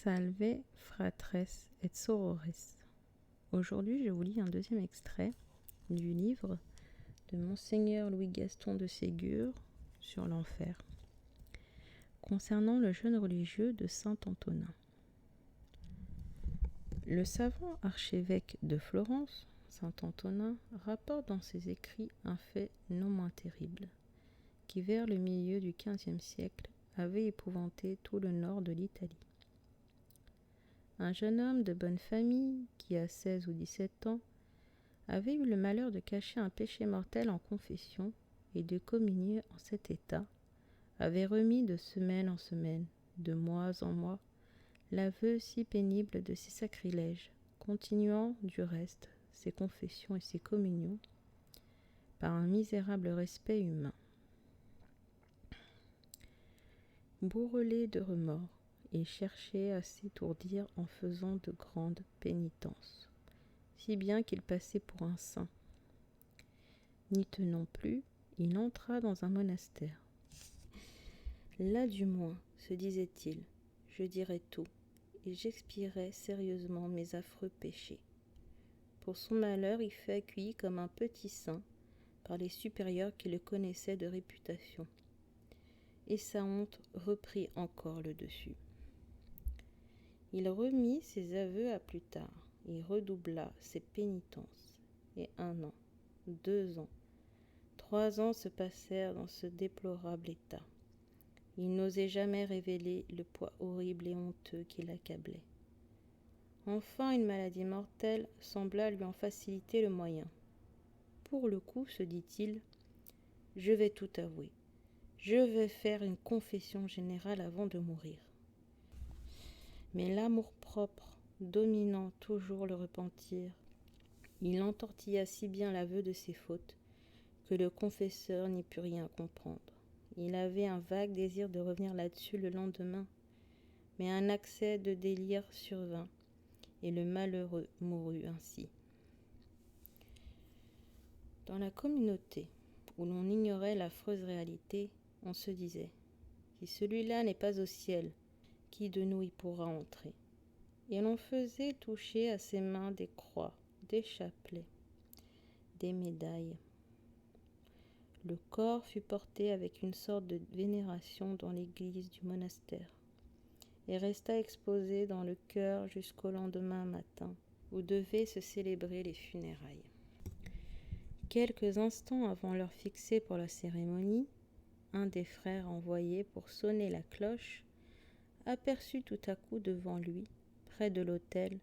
Salve fratres et sorores. Aujourd'hui, je vous lis un deuxième extrait du livre de Monseigneur Louis-Gaston de Ségur sur l'enfer, concernant le jeune religieux de Saint-Antonin. Le savant archevêque de Florence, Saint-Antonin, rapporte dans ses écrits un fait non moins terrible, qui vers le milieu du XVe siècle avait épouvanté tout le nord de l'Italie. Un jeune homme de bonne famille, qui à 16 ou 17 ans, avait eu le malheur de cacher un péché mortel en confession et de communier en cet état, avait remis de semaine en semaine, de mois en mois, l'aveu si pénible de ses sacrilèges, continuant du reste ses confessions et ses communions par un misérable respect humain. Bourrelé de remords, il cherchait à s'étourdir en faisant de grandes pénitences, si bien qu'il passait pour un saint. N'y tenant plus, il entra dans un monastère. Là du moins, se disait-il, je dirai tout, et j'expierai sérieusement mes affreux péchés. Pour son malheur, il fut accueilli comme un petit saint par les supérieurs qui le connaissaient de réputation, et sa honte reprit encore le dessus. Il remit ses aveux à plus tard, et redoubla ses pénitences, et 1 an, 2 ans, 3 ans se passèrent dans ce déplorable état. Il n'osait jamais révéler le poids horrible et honteux qui l'accablait. Enfin, une maladie mortelle sembla lui en faciliter le moyen. Pour le coup, se dit-il, je vais tout avouer. Je vais faire une confession générale avant de mourir. Mais l'amour-propre, dominant toujours le repentir, il entortilla si bien l'aveu de ses fautes que le confesseur n'y put rien comprendre. Il avait un vague désir de revenir là-dessus le lendemain, mais un accès de délire survint, et le malheureux mourut ainsi. Dans la communauté, où l'on ignorait l'affreuse réalité, on se disait « Si celui-là n'est pas au ciel, qui de nous y pourra entrer ?» Et l'on faisait toucher à ses mains des croix, des chapelets, des médailles. Le corps fut porté avec une sorte de vénération dans l'église du monastère et resta exposé dans le chœur jusqu'au lendemain matin, où devaient se célébrer les funérailles. Quelques instants avant l'heure fixée pour la cérémonie, un des frères envoyés pour sonner la cloche aperçut tout à coup devant lui, près de l'autel,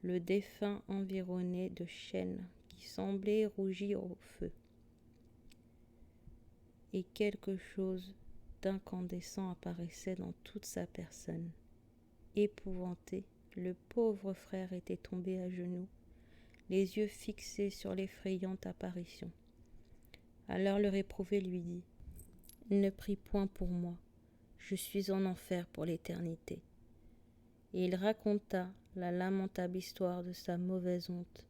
le défunt environné de chaînes qui semblaient rougir au feu. Et quelque chose d'incandescent apparaissait dans toute sa personne. Épouvanté, le pauvre frère était tombé à genoux, les yeux fixés sur l'effrayante apparition. Alors le réprouvé lui dit « Ne prie point pour moi, je suis en enfer pour l'éternité. » Et il raconta la lamentable histoire de sa mauvaise honte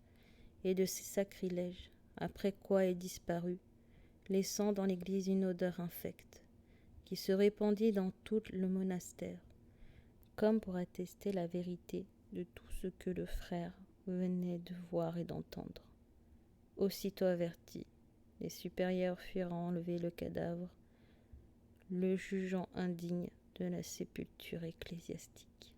et de ses sacrilèges, après quoi il disparut, laissant dans l'église une odeur infecte, qui se répandit dans tout le monastère, comme pour attester la vérité de tout ce que le frère venait de voir et d'entendre. Aussitôt avertis, les supérieurs firent enlever le cadavre, le jugeant indigne de la sépulture ecclésiastique.